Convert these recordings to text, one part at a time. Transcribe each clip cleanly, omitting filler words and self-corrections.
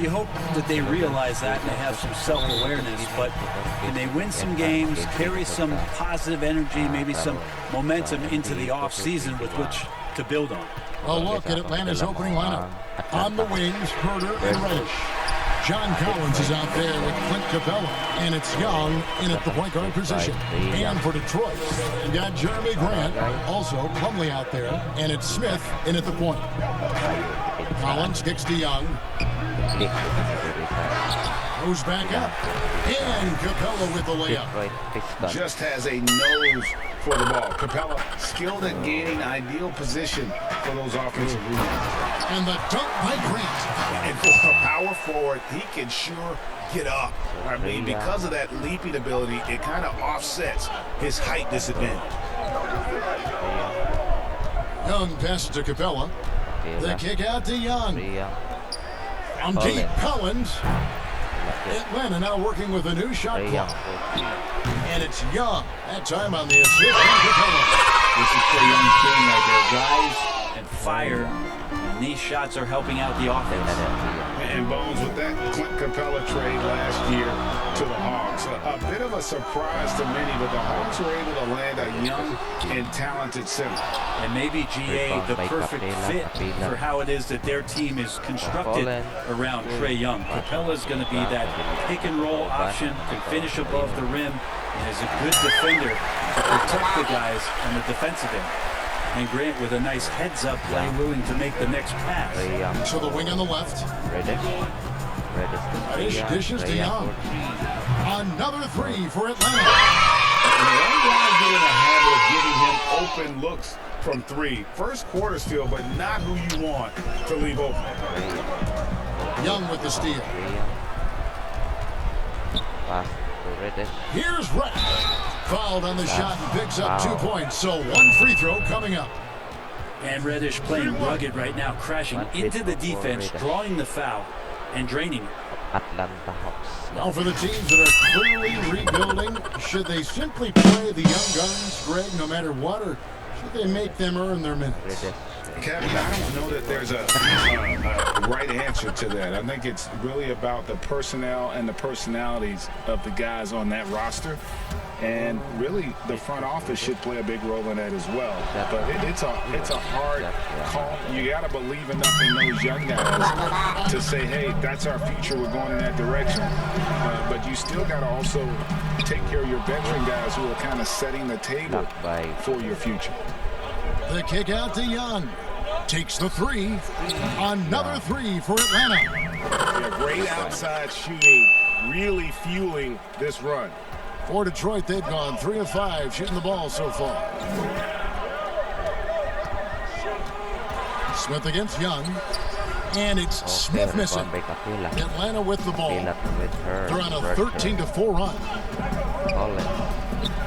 you hope that they realize that and they have some self-awareness, but can they win some games, carry some positive energy, maybe some momentum into the off-season with which to build on? A look at Atlanta's opening lineup. On the wings, Herder and Reddish. John Collins is out there with Clint Capella, and it's Young in at the point guard position. And for Detroit, you got Jeremy Grant, also Plumlee out there, and it's Smith in at the point. Collins kicks to Young. Goes back up. And Capella with the layup. Just has a nose for the ball. Capella skilled at gaining ideal position for those offensive rebounds. And the dunk by Grant. And for a power forward, he can sure get up. I mean, because of that leaping ability, it kind of offsets his height disadvantage. Young passes to Capella. The kick out to Young. From deep, Collins. Atlanta now working with a new shot clock. And it's Young. That time on the assist. This is Trae Young's game right there. Rise and fire. And these shots are helping out the offense. And Bones, with that Clint Capella trade last year to the Hawks, a bit of a surprise to many, but the Hawks were able to land a young and talented center. And maybe GA, the perfect fit for how it is that their team is constructed around Trae Young. Capella's going to be that pick and roll option, can finish above the rim, and is a good defender to protect the guys on the defensive end. And Grant with a nice heads-up play, willing to make the next pass. So the wing on the left. Dishes to Young. Another three for Atlanta. And they don't want to get in the habit of giving him open looks from three. First quarter still, but not who you want to leave open. Young with the steal. Here's Reddish. Fouled on the shot and picks up 2 points. So one free throw coming up. And Reddish playing rugged right now, crashing into the defense, drawing the foul, and draining it. Atlanta Hawks. Now for the teams that are clearly rebuilding, should they simply play the young guns, Greg, no matter what, or should they make them earn their minutes? Kevin, I don't know that there's a right answer to that. I think it's really about the personnel and the personalities of the guys on that roster. And really, the front office should play a big role in that as well. But it's a hard call. You got to believe enough in those young guys to say, hey, that's our future. We're going in that direction. But you still got to also take care of your veteran guys who are kind of setting the table for your future. The kick out to Young. Takes the three. Another three for Atlanta. Yeah, great outside shooting, really fueling this run. For Detroit, they've gone 3 of 5 shooting the ball so far. Smith against Young. And it's Smith missing. Atlanta with the ball. They're on a 13-4 run.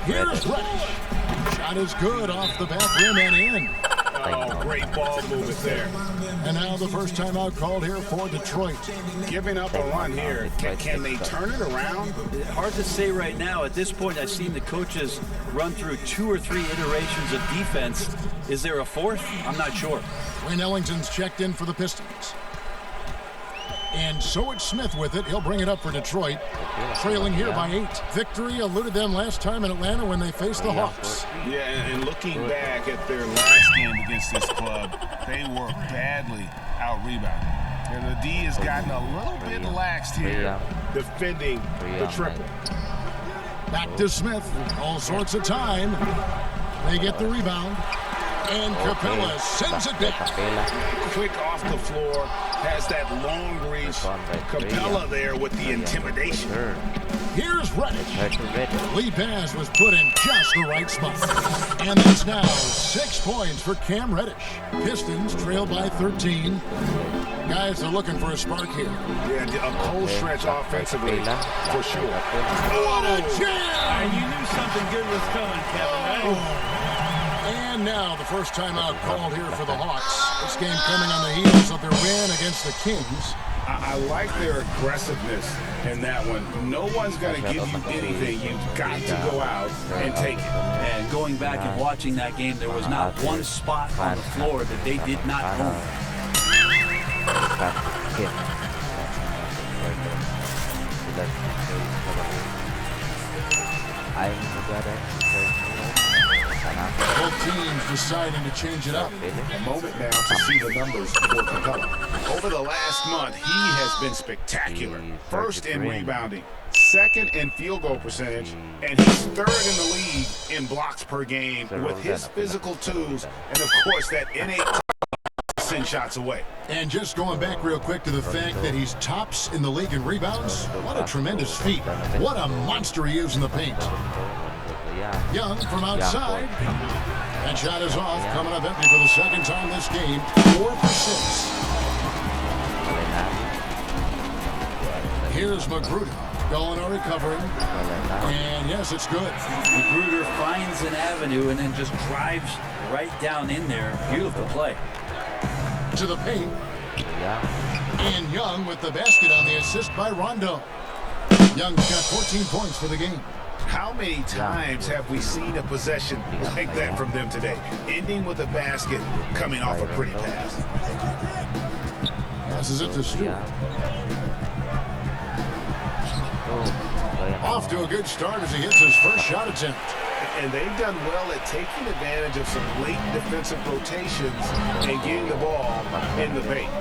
Here's Reddish. Shot is good off the back rim and in. Oh, great ball movement there. And now the first timeout called here for Detroit. Giving up a run here. Can they turn it around? Hard to say right now. At this point, I've seen the coaches run through 2 or 3 iterations of defense. Is there a fourth? I'm not sure. Wayne Ellington's checked in for the Pistons. And so it's Smith with it. He'll bring it up for Detroit. Trailing here by 8. Victory eluded them last time in Atlanta when they faced the Hawks. Yeah, and looking back at their last game against this club, they were badly out-rebounded. And the D has gotten a little bit laxed here, defending the triple. Back to Smith. All sorts of time. They get the rebound. And Capella sends it back. Quick off the floor, has that long reach. Capella there with the intimidation. Here's Reddish. Lead pass was put in just the right spot. And it's now 6 points for Cam Reddish. Pistons trail by 13. Guys are looking for a spark here. Yeah, a cold stretch offensively, for sure. What a jam! And you knew something good was coming, Kevin, right? And now the first timeout called here for the Hawks. This game coming on the heels of their win against the Kings. I like their aggressiveness in that one. No one's going to give you anything. You've got to go out and take it. And going back and watching that game, there was not one spot on the floor that they did not own. Both teams deciding to change it up. A moment now to see the numbers for Capella. Over the last month, he has been spectacular. First in rebounding, second in field goal percentage, and he's third in the league in blocks per game with his physical tools and, of course, that innate send shots away. And just going back real quick to the fact that he's tops in the league in rebounds, what a tremendous feat. What a monster he is in the paint. Young from outside. That shot is off, coming up empty for the second time this game. 4 for 6. Here's Magruder. Gallinari recovering. And yes, it's good. Magruder finds an avenue and then just drives right down in there. Beautiful play. To the paint. And Young with the basket on the assist by Rondo. Young's got 14 points for the game. How many times have we seen a possession like that from them today? Ending with a basket, coming off a pretty pass. Passes it to Stewart. Off to a good start as he hits his first shot attempt. And they've done well at taking advantage of some blatant defensive rotations and getting the ball in the paint.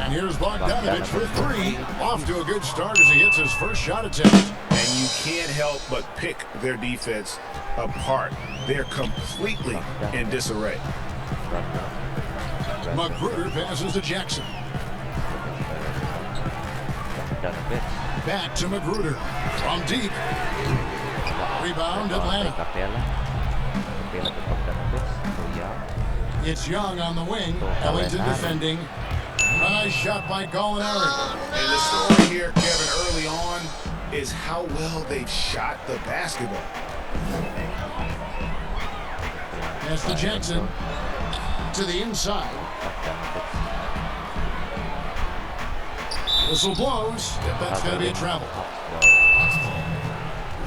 And here's Bogdanovich for 3. Off to a good start as he hits his first shot attempt. And you can't help but pick their defense apart. They're completely in disarray. Magruder passes to Jackson. Back to Magruder. From deep. Rebound, Atlanta. It's Young on the wing. Ellington defending. A nice shot by Gallinari. And the story here, Kevin, early on, is how well they've shot the basketball. That's the Jackson. To the inside. Whistle blows. That's going to be a travel.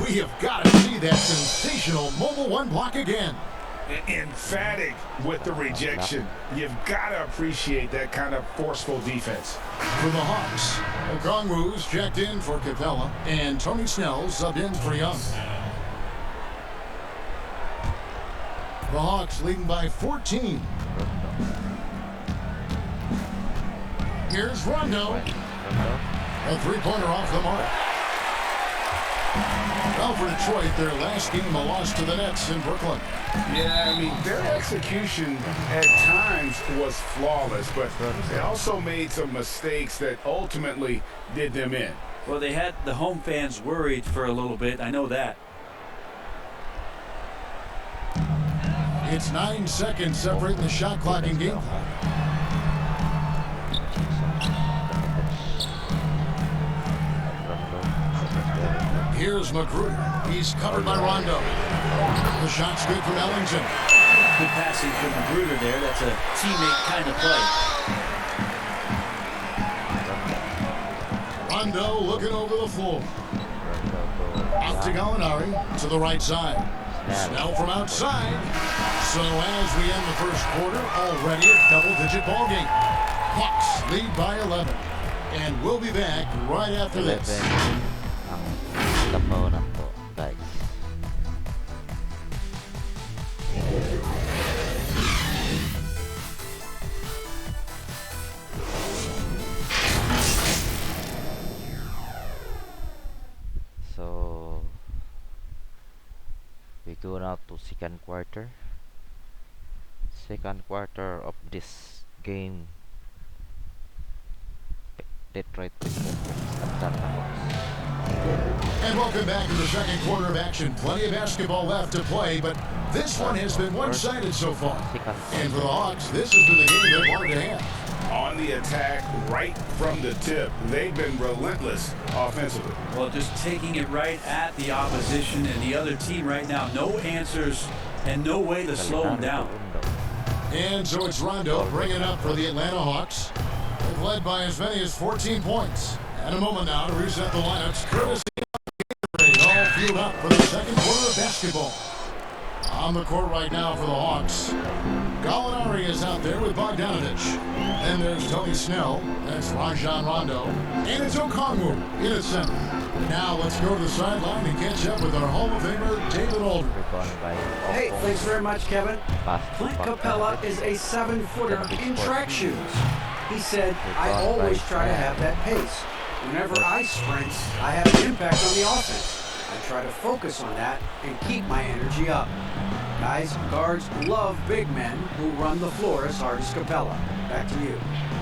We have got to see that sensational mobile one block again. Emphatic with the rejection. You've got to appreciate that kind of forceful defense. For the Hawks, Okongwu's checked in for Capella, and Tony Snell subbed in for Young. The Hawks leading by 14. Here's Rondo. A three-pointer off the mark. Well, for Detroit, their last game, a loss to the Nets in Brooklyn. Yeah, I mean, their execution at times was flawless, but they also made some mistakes that ultimately did them in. Well, they had the home fans worried for a little bit. I know that. It's 9 seconds separating the shot clock and game clock. Here's Magruder. He's covered by Rondo. The shot's good from Ellington. Good passing from Magruder there. That's a teammate kind of play. Rondo looking over the floor. Out to Gallinari to the right side. Snell from outside. So as we end the first quarter, already a double-digit ball game. Hawks lead by 11. And we'll be back right after this. Guys. So we go now to second quarter of this game. Detroit And welcome back to the second quarter of action. Plenty of basketball left to play, but this one has been one-sided so far. And for the Hawks, this has been the game they wanted to have. On the attack right from the tip, they've been relentless offensively. Well, just taking it right at the opposition and the other team right now. No answers and no way to slow them down. And so it's Rondo bringing up for the Atlanta Hawks. They've led by as many as 14 points. And a moment now to reset the lineups. Courtesy all fueled up for the second quarter of basketball. On the court right now for the Hawks. Gallinari is out there with Bogdanovich. Then there's Tony Snell. That's Rajon Rondo. And it's Okongwu in the center. Now let's go to the sideline and catch up with our Hall of Famer, David Aldridge. Hey, thanks very much, Kevin. Clint Capella is a 7-footer in track shoes. He said, I always try to have that pace. Whenever I sprint, I have an impact on the offense. I try to focus on that and keep my energy up. Guys, guards love big men who run the floor as hard as Capella. Back to you.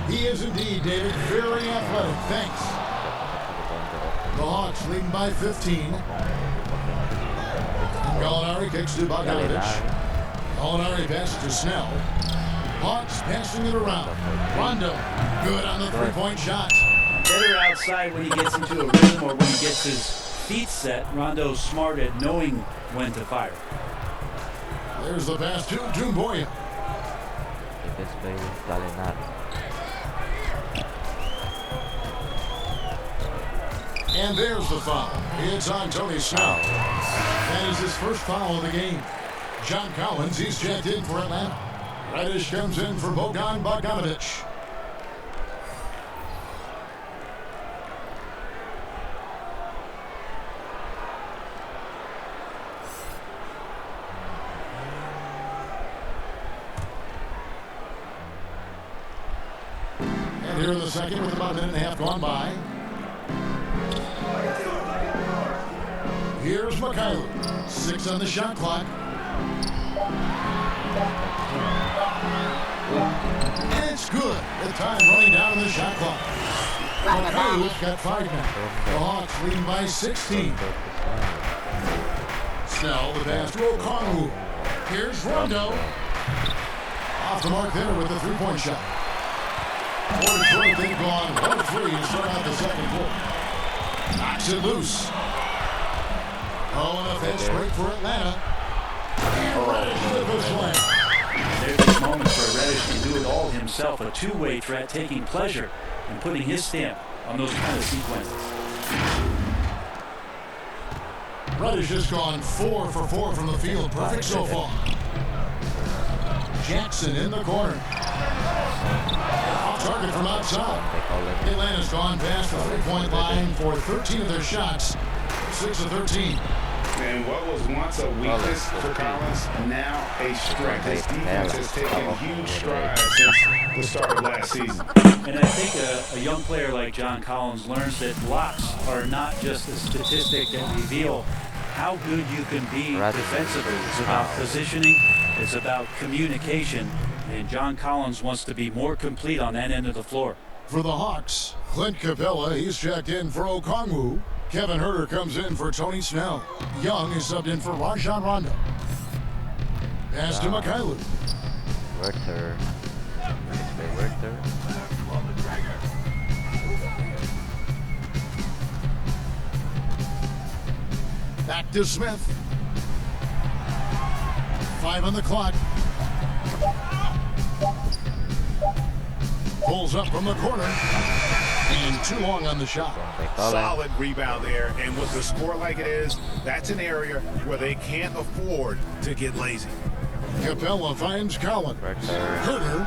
He is indeed, David. Very athletic. Thanks. The Hawks leading by 15. Gallinari kicks to Bogdanovich. Gallinari passes to Snell. Hawks passing it around. Rondo, good on the three-point shot. Better outside when he gets into a rhythm or when he gets his feet set. Rondo's smart at knowing when to fire. There's the pass to Doumbouya. And there's the foul. It's on Tony Snell. That is his first foul of the game. John Collins, he's checked in for Atlanta. Reddish comes in for Bogdanovich. And here in the second with about a minute and a half gone by. Here's Mikhailuk. 6 on the shot clock. And it's good. The time running down on the shot clock. Mikhailuk got 5 now. The Hawks leading by 16. Snell, the pass to Okongwu. Here's Rondo. Off the mark there with the three-point shot. For Detroit, they've gone 1-3 to start out the second quarter. Knocks it loose. Oh, and a fast break for Atlanta. And Reddish with the slam. There's these moments where Reddish can do it all himself. A two-way threat, taking pleasure in putting his stamp on those kind of sequences. Reddish has gone 4 for 4 from the field. Perfect so far. Jackson in the corner. Off target from outside. Atlanta's gone past the three-point line for 13 of their shots. 6 of 13. And what was once a weakness for Collins, now a strength. His defense has taken huge strides since the start of last season. And I think a young player like John Collins learns that blocks are not just a statistic that reveal how good you can be defensively. It's about positioning. It's about communication. And John Collins wants to be more complete on that end of the floor. For the Hawks, Clint Capella, he's checked in for Okongwu. Kevin Huerter comes in for Tony Snell. Young is subbed in for Rajon Rondo. Pass to Mikhailuk. Werther. Back to Smith. 5 on the clock. Pulls up from the corner. And too long on the shot. Solid rebound there, and with the score like it is, that's an area where they can't afford to get lazy. Capella finds Collins. Huerter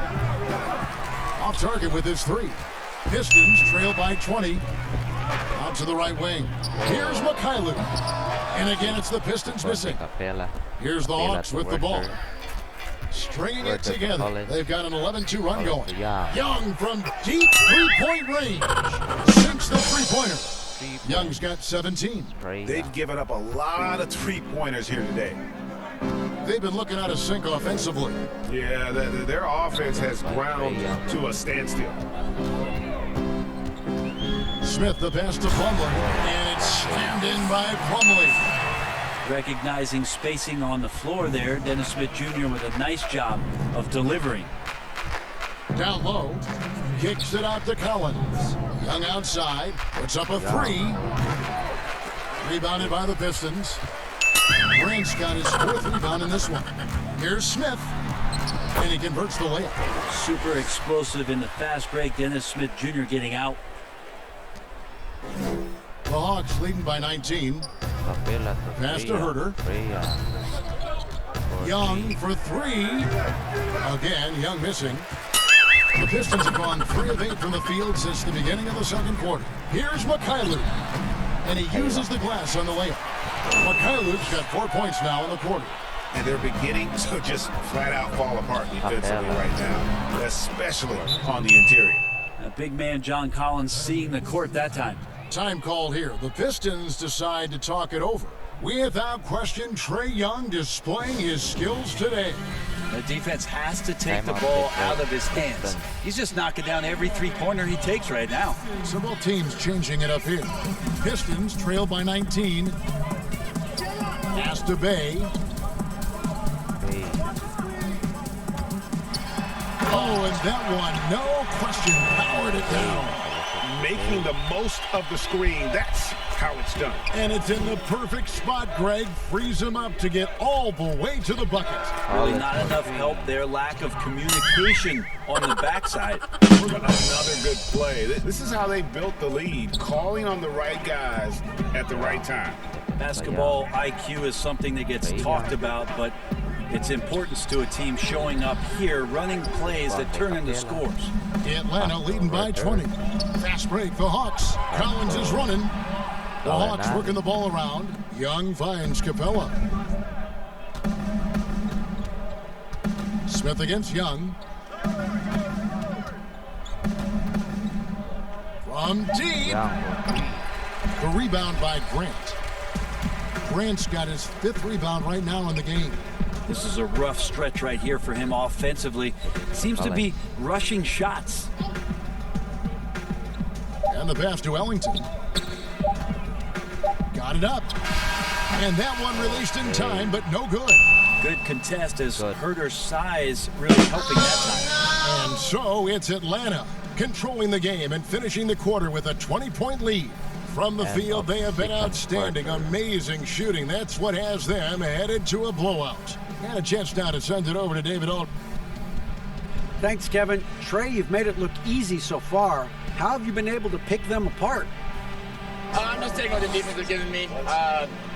off target with his 3. Pistons trail by 20. Out to the right wing. Here's Mikhailuk. And again, it's the Pistons missing. Here's the Hawks with the ball. Stringing it together. They've got an 11-2 run going. Young from deep three-point range sinks the three-pointer. Young's got 17. They've given up a lot of three-pointers here today. They've been looking out of sync offensively. Yeah, their offense has ground to a standstill. Smith the pass to Plumlee, and it's slammed in by Plumlee. Recognizing spacing on the floor there, Dennis Smith Jr. with a nice job of delivering. Down low, kicks it out to Collins. Young outside, puts up a 3. Rebounded by the Pistons. Grant's got his 4th rebound in this one. Here's Smith, and he converts the layup. Super explosive in the fast break. Dennis Smith Jr. getting out. The Hawks leading by 19. Pass to Huerter. Young for 3. Again, Young missing. The Pistons have gone 3 of 8 from the field since the beginning of the second quarter. Here's Mikhailuk, and he uses the glass on the layup. Mikhailuk's got 4 points now in the quarter. And they're beginning to just flat out fall apart defensively right now, especially on the interior. A big man John Collins seeing the court that time. Time called here. The Pistons decide to talk it over. Without question, Trae Young displaying his skills today. The defense has to take the ball out of his hands. He's just knocking down every three-pointer he takes right now. So both teams changing it up here. Pistons trail by 19. Pass to Bay. Oh, and that one, no question, powered it down. Making the most of the screen, that's how it's done. And it's in the perfect spot, Greg. Frees him up to get all the way to the bucket. Really not enough help there. Lack of communication on the backside. Another good play. This is how they built the lead, calling on the right guys at the right time. Basketball IQ is something that gets talked about, but its importance to a team showing up here, running plays that turn into scores. Atlanta leading by 20. Fast break, the Hawks. Collins is running. The Hawks working the ball around. Young finds Capella. Smith against Young. From deep. The rebound by Grant. Grant's got his 5th rebound right now in the game. This is a rough stretch right here for him offensively. Seems to be rushing shots. And the pass to Ellington. Got it up. And that one released in time, but no good. Good contest as Herder's size really helping that time. And so it's Atlanta controlling the game and finishing the quarter with a 20-point lead. From the field, they have been outstanding. Amazing shooting. That's what has them headed to a blowout. And a chance now to send it over to David Alt. Thanks, Kevin. Trae, you've made it look easy so far. How have you been able to pick them apart? I'm just taking what the defense is giving me.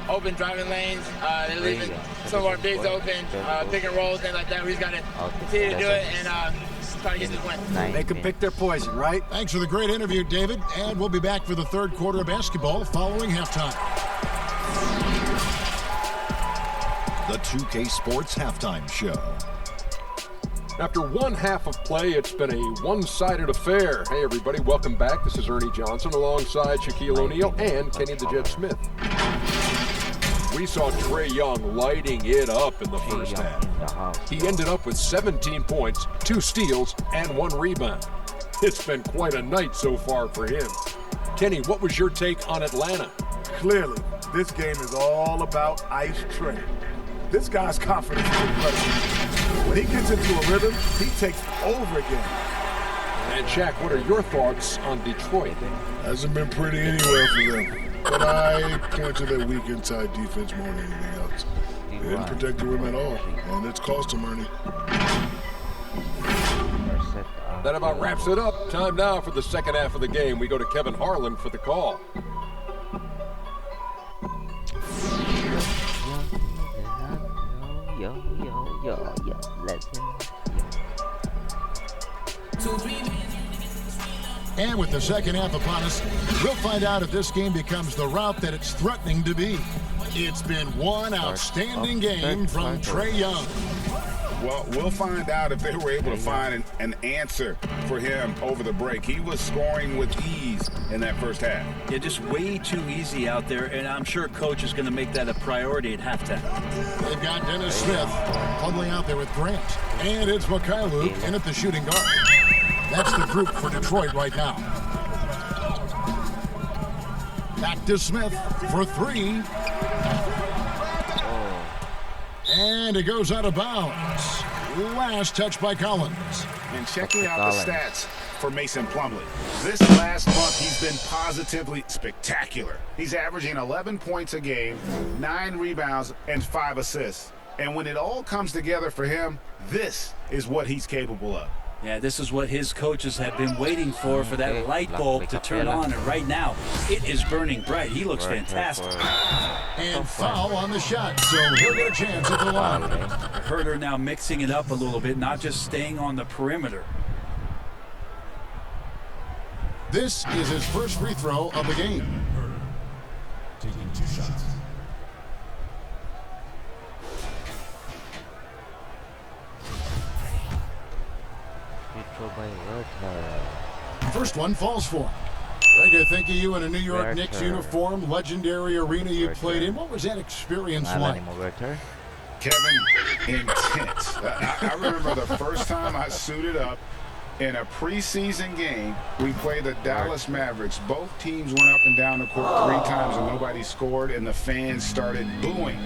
Open driving lanes. They're leaving some of our bigs open. Pick and rolls, things like that. We just got to continue to do it and try to get this win. They can pick their poison, right? Thanks for the great interview, David. And we'll be back for the third quarter of basketball following halftime. The 2K Sports Halftime Show. After one half of play, it's been a one-sided affair. Hey, everybody, welcome back. This is Ernie Johnson alongside Shaquille O'Neal and Kenny the Jet Smith. We saw Trae Young lighting it up in the first half. He ended up with 17 points, 2 steals, and 1 rebound. It's been quite a night so far for him. Kenny, what was your take on Atlanta? Clearly, this game is all about Ice Trae. This guy's confidence is incredible. When he gets into a rhythm, he takes over again. And Shaq, what are your thoughts on Detroit? Hasn't been pretty anywhere for them. But I point to their weak inside defense more than anything else. They didn't protect the rim at all, and it's cost them, Ernie. That about wraps it up. Time now for the second half of the game. We go to Kevin Harlan for the call. And with the second half upon us, we'll find out if this game becomes the route that it's threatening to be. It's been one outstanding game from Trae Young. Well, we'll find out if they were able to find an answer for him over the break. He was scoring with ease in that first half. Yeah, just way too easy out there, and I'm sure Coach is going to make that a priority at halftime. They've got Dennis Smith huddling out there with Grant. And it's Mikhailuk in at the shooting guard. That's the group for Detroit right now. Back to Smith for 3. And it goes out of bounds. Last touch by Collins. And checking out the stats for Mason Plumlee. This last month, he's been positively spectacular. He's averaging 11 points a game, 9 rebounds, and 5 assists. And when it all comes together for him, this is what he's capable of. Yeah, this is what his coaches have been waiting for that light bulb to turn on. And right now, it is burning bright. He looks fantastic. And foul on the shot, so he'll get a chance at the line. Herder now mixing it up a little bit, not just staying on the perimeter. This is his first free throw of the game. Taking 2 shots. First one falls for him. Greg, I think of you in a New York Knicks uniform, legendary arena you played in. What was that experience like? Kevin, intense. I remember the first time I suited up in a preseason game. We played the Dallas Mavericks. Both teams went up and down the court 3 times and nobody scored, and the fans started booing.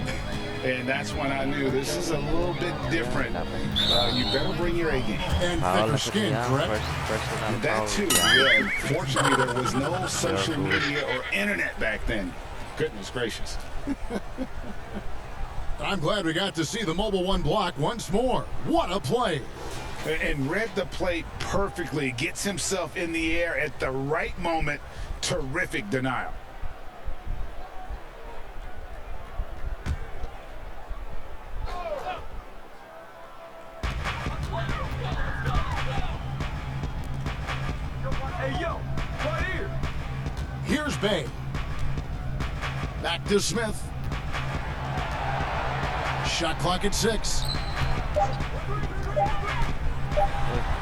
And that's when I knew this is a little bit different. You better bring your A game. And thicker skin, correct? That too, yeah. Fortunately, there was no social media or internet back then. Goodness gracious. I'm glad we got to see the Mobile One block once more. What a play. And read the play perfectly. Gets himself in the air at the right moment. Terrific denial. Hey, yo, right here. Here's Bay. Back to Smith. Shot clock at 6.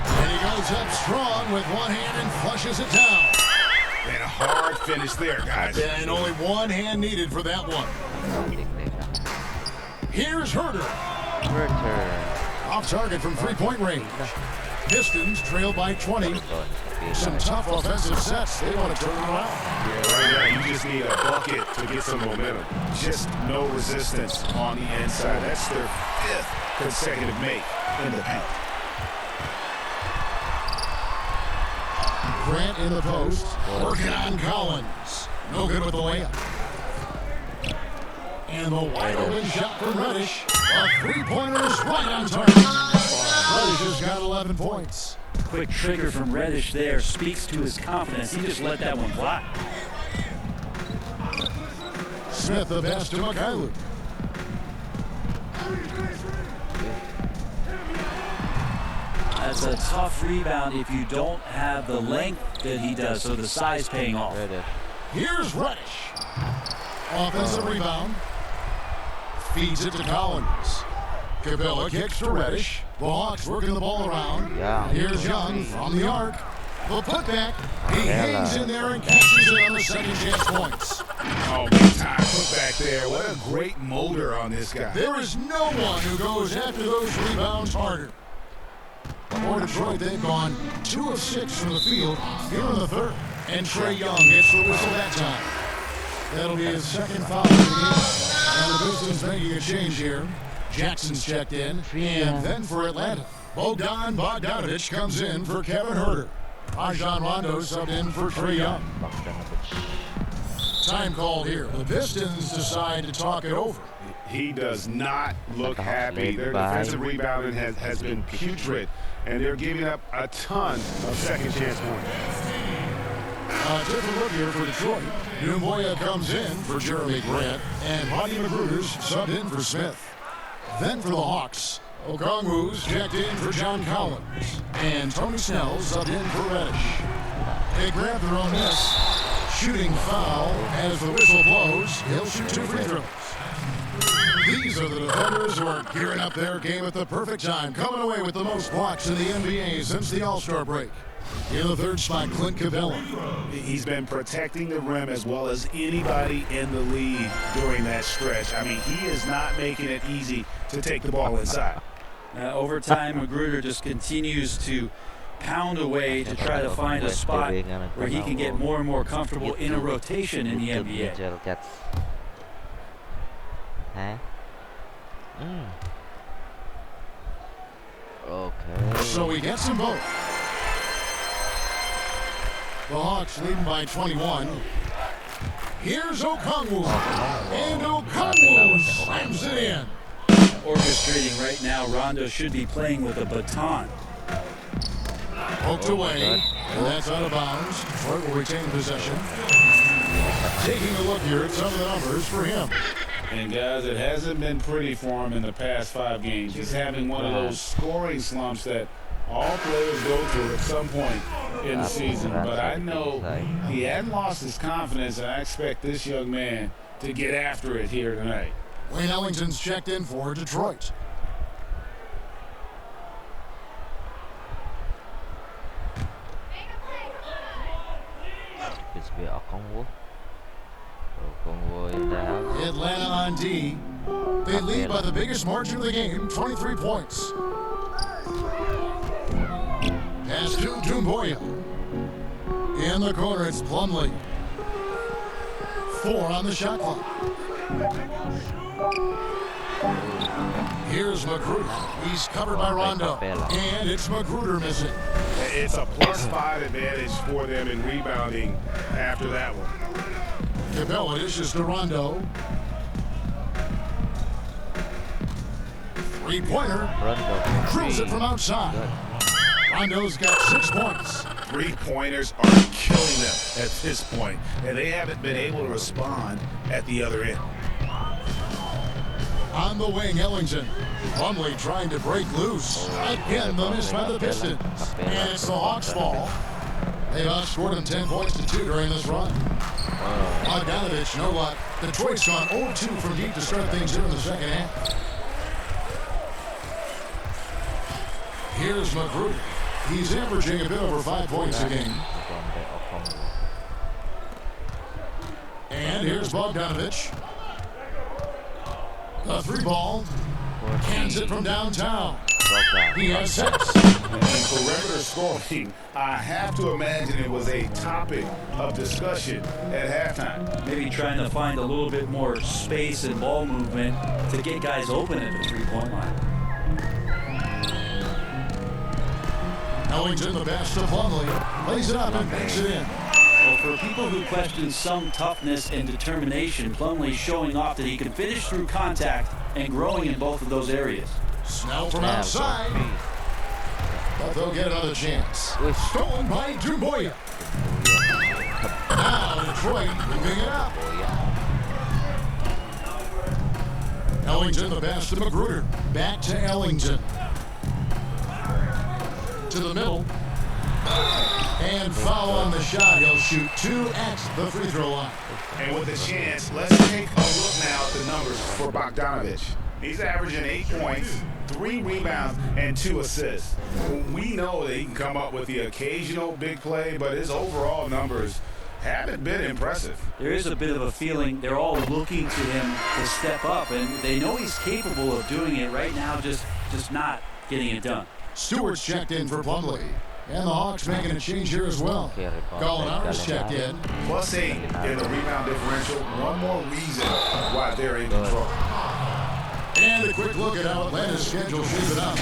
And he goes up strong with one hand and flushes it down. And a hard finish there, guys. Yeah, and only one hand needed for that one. Here's Herter. Off target from 3-point range. Pistons trail by 20. Some tough offensive sets. They want to turn it around. Yeah, right now you just need a bucket to get some momentum. Just no resistance on the inside. That's their 5th consecutive make in the paint. Grant in the post. Working on Collins. No good with the layup. And the wide open shot for Reddish. A 3-pointer is right on target. Reddish has got 11 points. Quick trigger from Reddish there speaks to his confidence. He just let that one fly. Smith the pass to Mikhailuk. That's a tough rebound if you don't have the length that he does, so the size paying off. Here's Reddish. Offensive rebound. Feeds it to Collins. Capella kicks to Reddish. The Hawks working the ball around. Here's Young from the arc. The putback. He hangs in there and catches it on the second chance points. Oh, big time putback there. What a great motor on this guy. There is no one who goes after those rebounds harder. For Detroit, they've gone 2 of 6 from the field here in the 3rd. And Trae Young gets the whistle that time. That'll be his 2nd foul of the game. And the Pistons making a change here. Jackson's checked in. And then for Atlanta, Bogdan Bogdanovic comes in for Kevin Herter. Rajon Rondo subbed in for Trae Young. Time called here. The Pistons decide to talk it over. He does not look happy. Their defensive rebounding has been putrid, and they're giving up a ton of second chance points. A different look here for Detroit. Numboya comes in for Jeremy Grant, and Rodney Magruder's subbed in for Smith. Then for the Hawks, Okongwu's checked in for John Collins, and Tony Snell's subbed in for Reddish. They grab their own miss. Shooting foul as the whistle blows. He'll shoot 2 free throws. These are the defenders who are gearing up their game at the perfect time, coming away with the most blocks in the NBA since the All-Star break. In the 3rd spot, Clint Capella. He's been protecting the rim as well as anybody in the league during that stretch. I mean, he is not making it easy to take the ball inside. Over time, Magruder just continues to pound away to try to find a spot where he can get more and more comfortable in a rotation in the NBA. Okay. So he gets them both. The Hawks leading by 21. Here's Okongwu. And Okongwu slams it in. Orchestrating right now, Rondo should be playing with a baton. Poked away, and that's out of bounds. Detroit will retain possession. Taking a look here at some of the numbers for him. And guys, it hasn't been pretty for him in the past 5 games. He's having one of those scoring slumps that All players go through it at some point in the season, but I know he hadn't lost his confidence, and I expect this young man to get after it here tonight. Wayne Ellington's checked in for Detroit. It's be Okongwu in the house. Atlanta on D. They lead by the biggest margin of the game, 23 points. Pass to Dumboya. In the corner, it's Plumlee. 4 on the shot clock. Here's Magruder. He's covered by Rondo. And it's Magruder missing. It's a +5 advantage for them in rebounding after that one. Capella dishes to Rondo. 3-pointer. Drills it from outside. Rondo's got 6 points. 3-pointers are killing them at this point, and they haven't been able to respond at the other end. On the wing, Ellington. Plumlee trying to break loose. Again, the miss by the Pistons. And it's the Hawks' ball. They've outscored them 10 points to 2 during this run. Bogdanovich, no luck. Detroit's gone 0-2 from deep to start things here in the second half. Here's Magruder. He's averaging a bit over 5 points a game. And here's Bogdanovich. The 3-ball. Cans it from downtown. He has 6. And perimeter scoring, I have to imagine it was a topic of discussion at halftime. Maybe trying to find a little bit more space and ball movement to get guys open at the 3-point line. Ellington, the pass to Plumlee. Lays it up and banks it in. Well, for people who question some toughness and determination, Plumlee's showing off that he can finish through contact and growing in both of those areas. Snell from outside. But they'll get another chance. Stolen by Dumboya. Now Detroit moving it up. Ellington, the pass to Magruder. Back to Ellington. To the middle. And foul on the shot. He'll shoot 2 at the free throw line. And with a chance, let's take a look now at the numbers for Bogdanovich. He's averaging 8 points, 3 rebounds, and 2 assists. We know that he can come up with the occasional big play, but his overall numbers haven't been impressive. There is a bit of a feeling they're all looking to him to step up, and they know he's capable of doing it right now, just not getting it done. Stewart's checked in for Plumlee. And the Hawks making a change here as well. Gallinari's checked in. +8 in the rebound differential. One more reason why they're in control. And a quick look at how Atlanta's schedule shaping up.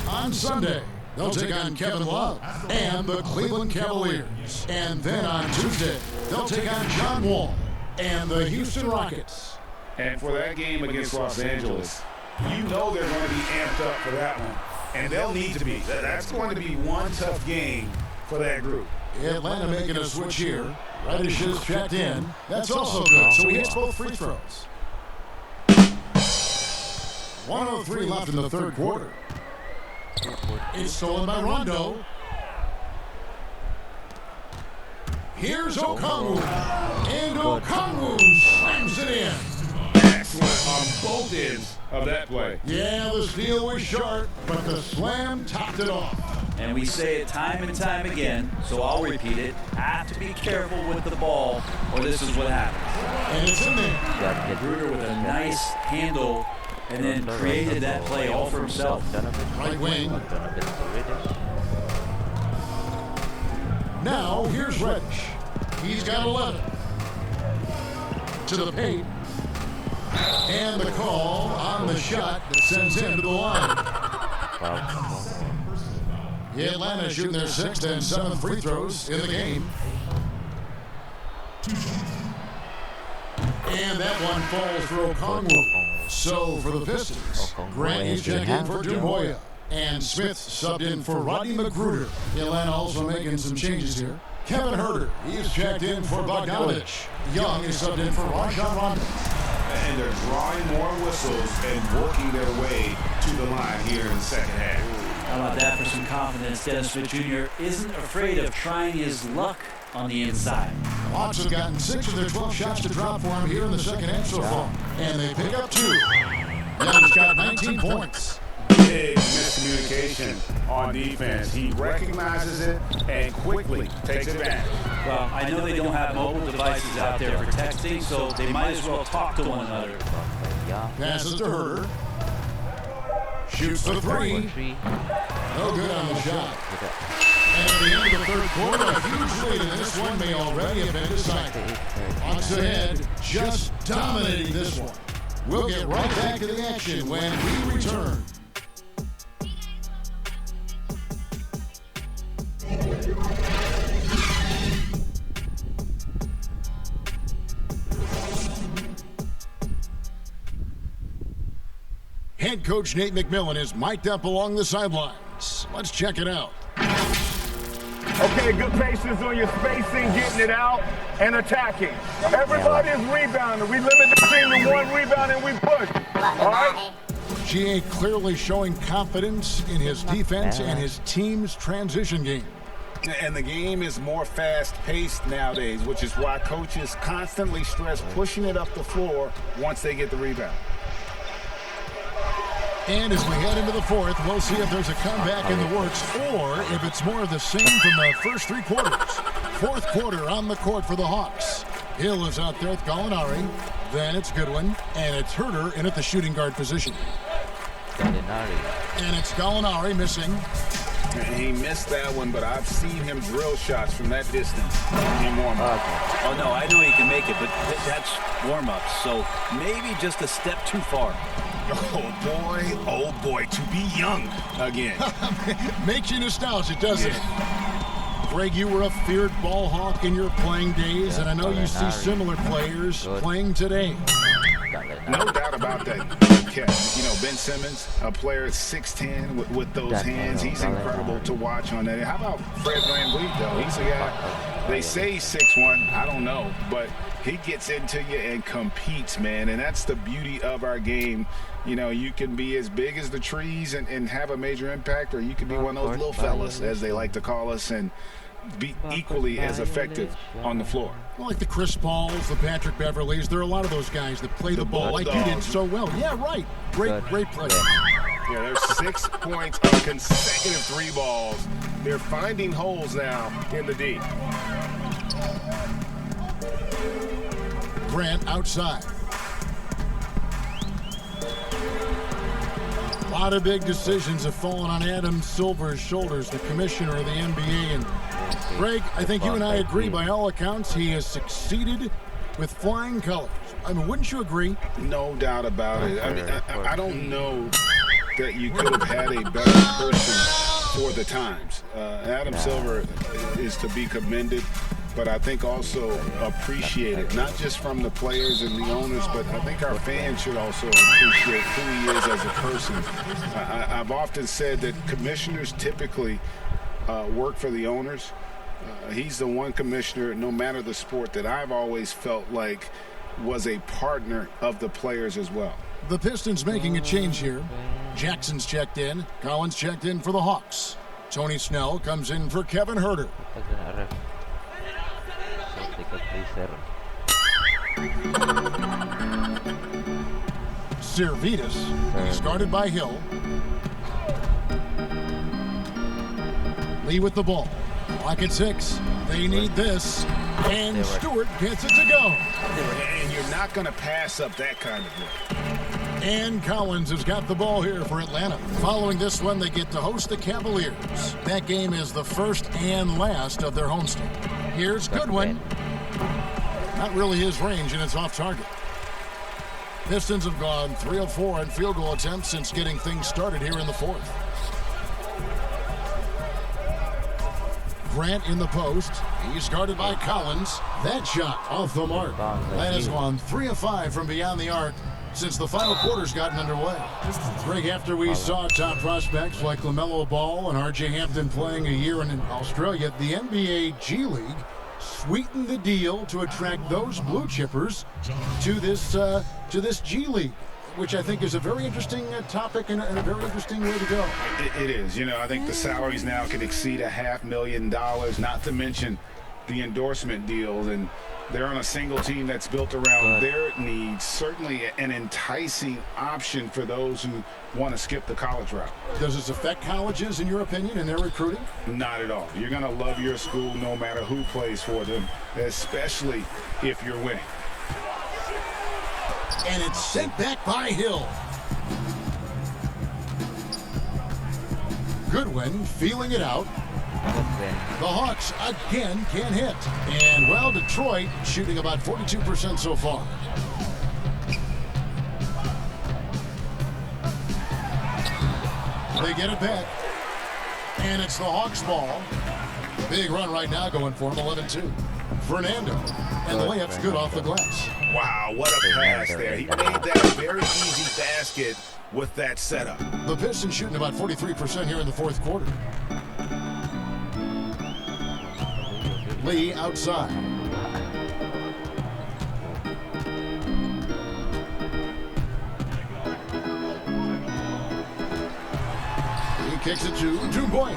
On Sunday, they'll take on Kevin Love and the Cleveland Cavaliers. And then on Tuesday, they'll take on John Wall and the Houston Rockets. And for that game against Los Angeles, you know they're going to be amped up for that one. And they'll need to be. That's going to be one tough game for that group. Atlanta making a switch here. Reddish is checked in. That's also good, so he hits both free throws. 1:03 left in the third quarter. It's stolen by Rondo. Here's Okongwu. And Okongwu slams it in. Excellent on both ends of that play. Yeah, the steal was short, but the slam topped it off. And we say it time and time again, so I'll repeat it. Have to be careful with the ball, or this is what happens. And it's in there. Magruder with a nice handle, and then created that play all for himself. Right wing. Now, here's Reddish. He's got 11. To the paint. And the call on the shot that sends him to the line. Atlanta shooting their 6th and 7th free throws in the game. And that one falls for Okongwu. So for the Pistons, Grant is checked in for Dumboya. And Smith subbed in for Rodney Magruder. Atlanta also making some changes here. Kevin Huerter, he's checked in for Bogdanovich. Young is subbed in for Rajon Rondo. And they're drawing more whistles and working their way to the line here in the second half. How about that for some confidence? Dennis Smith Jr. isn't afraid of trying his luck on the inside. The Hawks have gotten 6 of their 12 shots to drop for him here in the second half so far. And they pick up 2. Young's got 19 points. Big miscommunication on defense. He recognizes it and quickly takes advantage. Well, I know they don't have mobile devices out there for texting, so they might as well talk to one another. Passes to Herder. Shoots the 3. No good on the shot. And at the end of the third quarter, a huge lead in this one may already have been decided. Hawks ahead, just dominating this one. We'll get right back to the action when we return. Head coach Nate McMillan is mic'd up along the sidelines. Let's check it out. Okay, good patience on your spacing, getting it out, and attacking. Everybody is rebounding. We limit the team to 1 rebound and we push. All right? GA clearly showing confidence in his defense and his team's transition game. And the game is more fast-paced nowadays, which is why coaches constantly stress pushing it up the floor once they get the rebound. And as we head into the fourth, we'll see if there's a comeback in the works or if it's more of the same from the first 3 quarters. Fourth quarter on the court for the Hawks. Hill is out there with Gallinari. Then it's Goodwin. And it's Herder in at the shooting guard position. And it's Gallinari missing. He missed that one, but I've seen him drill shots from that distance in warm-up. Oh, no, I know he can make it, but that's warm-up. So maybe just a step too far. Oh boy, to be young again. Makes you nostalgic, doesn't it? Greg, you were a feared ball hawk in your playing days, and I know you see similar players playing today. No doubt about that. You know, Ben Simmons, a player 6'10" with those hands. He's incredible to watch on that. How about Fred VanVleet, though? He's a guy, they say he's 6'1". I don't know, but he gets into you and competes, man, and that's the beauty of our game. You know, you can be as big as the trees and have a major impact, or you can be one of those little fellas, as they like to call us, and be equally as effective on the floor. Well, like the Chris Pauls, the Patrick Beverleys, there are a lot of those guys that play the ball like you did so well. Yeah, right. Great play. Yeah, there's 6 points on consecutive 3 balls. They're finding holes now in the D. Grant outside. A lot of big decisions have fallen on Adam Silver's shoulders, the commissioner of the NBA. And Greg, I think you and I agree, by all accounts, he has succeeded with flying colors. I mean, wouldn't you agree? No doubt about it. I mean, I don't know that you could have had a better person for the times. Adam Silver is to be commended, but I think also appreciated, not just from the players and the owners, but I think our fans should also appreciate who he is as a person. I've often said that commissioners typically work for the owners. He's the one commissioner, no matter the sport, that I've always felt like was a partner of the players as well. The Pistons making a change here. Jackson's checked in. Collins checked in for the Hawks. Tony Snell comes in for Kevin Herder. Servetus, he's guarded by Hill. Lee with the ball. Clock at 6. They need this. And Stewart gets it to go. And you're not going to pass up that kind of look. And Collins has got the ball here for Atlanta. Following this one, they get to host the Cavaliers. That game is the first and last of their homestand. Here's Goodwin. Not really his range, and it's off target. Pistons have gone 3 of 4 in field goal attempts since getting things started here in the fourth. Grant in the post. He's guarded by Collins. That shot off the mark. That has gone 3 of 5 from beyond the arc since the final quarter's gotten underway. Greg, after we saw top prospects like LaMelo Ball and R.J. Hampton playing a year in Australia, the NBA G League sweetened the deal to attract those blue chippers to this G League. which I think is a very interesting topic and a very interesting way to go. It is. You know, I think the salaries now can exceed $500,000, not to mention the endorsement deals, and they're on a single team that's built around their needs. Certainly an enticing option for those who want to skip the college route. Does this affect colleges, in your opinion, in their recruiting? Not at all. You're going to love your school no matter who plays for them, especially if you're winning. And it's sent back by Hill. Goodwin feeling it out. The Hawks again can't hit. And, well, Detroit shooting about 42% so far. They get it back. And it's the Hawks ball. Big run right now going for him, 11-2. Fernando. And the layup's good off the glass. Wow, what a pass there. He made that a very easy basket with that setup. The Pistons shooting about 43% here in the fourth quarter. Lee outside. He kicks it to Boyd.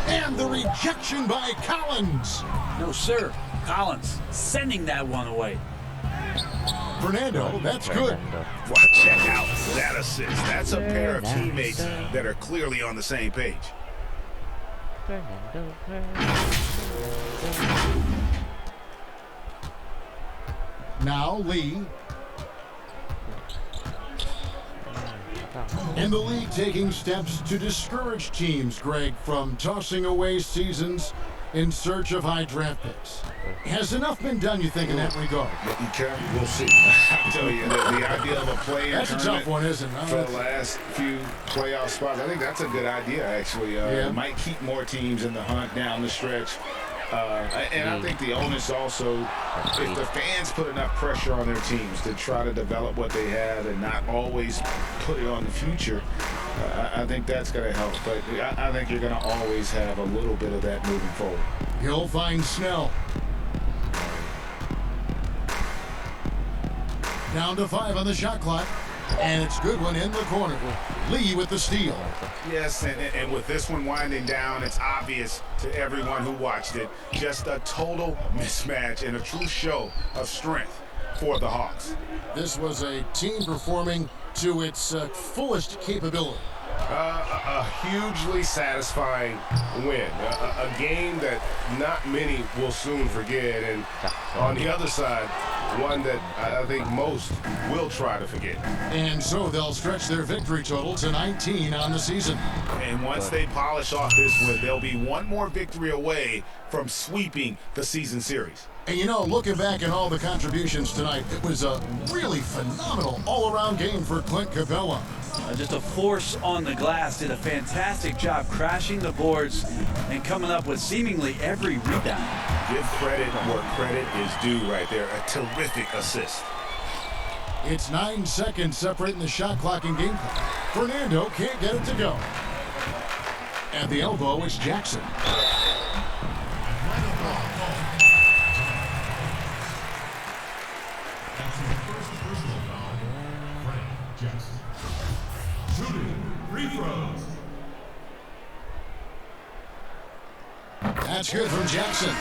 And the rejection by Collins. No, sir. Collins sending that one away. Fernando, that's good. Well, check out that assist. That's a pair of teammates that are clearly on the same page. Now Lee. And the league taking steps to discourage teams, Greg, from tossing away seasons in search of high draft picks. Has enough been done, you think, in that regard? We'll see. I tell you, the idea of a play-in that's a tough one, isn't it? For the last few playoff spots, I think that's a good idea, actually. It might keep more teams in the hunt down the stretch. And I think the onus also, if the fans put enough pressure on their teams to try to develop what they have and not always put it on the future, I think that's going to help. But I think you're going to always have a little bit of that moving forward. He'll find Snell. Down to 5 on the shot clock. And it's Goodwin in the corner. Lee with the steal. Yes, and with this one winding down, it's obvious to everyone who watched it. Just a total mismatch and a true show of strength for the Hawks. This was a team performing to its fullest capability. A hugely satisfying win. A game that not many will soon forget. And on the other side, one that I think most will try to forget. And so they'll stretch their victory total to 19 on the season. And once they polish off this win, they'll be one more victory away from sweeping the season series. And you know, looking back at all the contributions tonight, it was a really phenomenal all-around game for Clint Capella. Just a force on the glass, did a fantastic job crashing the boards and coming up with seemingly every rebound. Give credit where credit is due right there. A terrific assist. It's 9 seconds separating the shot clock and game clock. Fernando can't get it to go. At the elbow, it's Jackson. That's good from Jackson.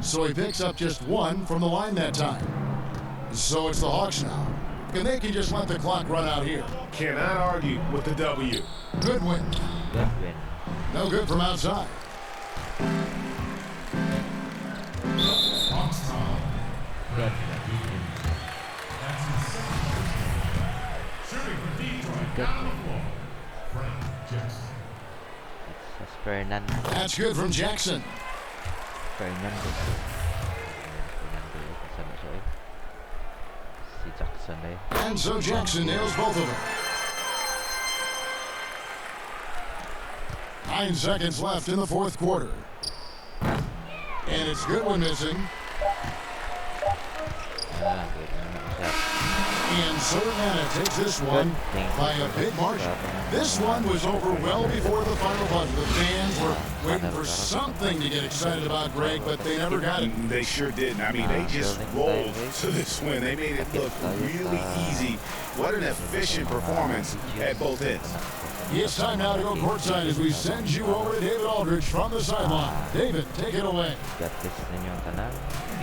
So he picks up just 1 from the line that time. So it's the Hawks now. And they can just let the clock run out here. Cannot argue with the W. Goodwin. No good from outside. That's good from Jackson. And so Jackson nails both of them. 9 seconds left in the fourth quarter. And it's Goodwin missing. And Southern Anna takes this one by a big margin. This one was over well before the final buzzer. The fans were waiting for something to get excited about, Greg, but they never got it. They sure didn't. I mean, they just rolled to this win. They made it look really easy. What an efficient performance at both ends. It's time now to go courtside as we send you over to David Aldridge from the sideline. David, take it away.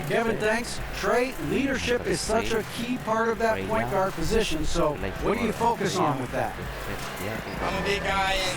Kevin, thanks. Trey, leadership is such a key part of that point guard position, so what do you focus on with that? I'm a big guy and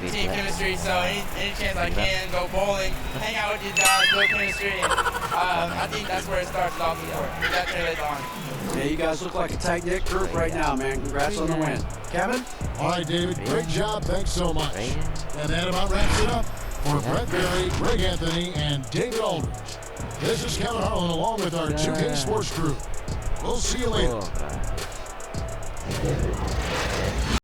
good team chemistry, so any chance I can, go bowling, hang out with these guys, build chemistry, and I think that's where it starts off the court. That translates on. Yeah, you guys look like a tight-knit group right now, man. Congrats on the win. Kevin? All right, David, great job. Thanks so much. And that about wraps it up for Brett Berry, Greg Anthony, and David Aldridge. This is Kevin Harlan along with our 2K Sports crew. We'll see you later.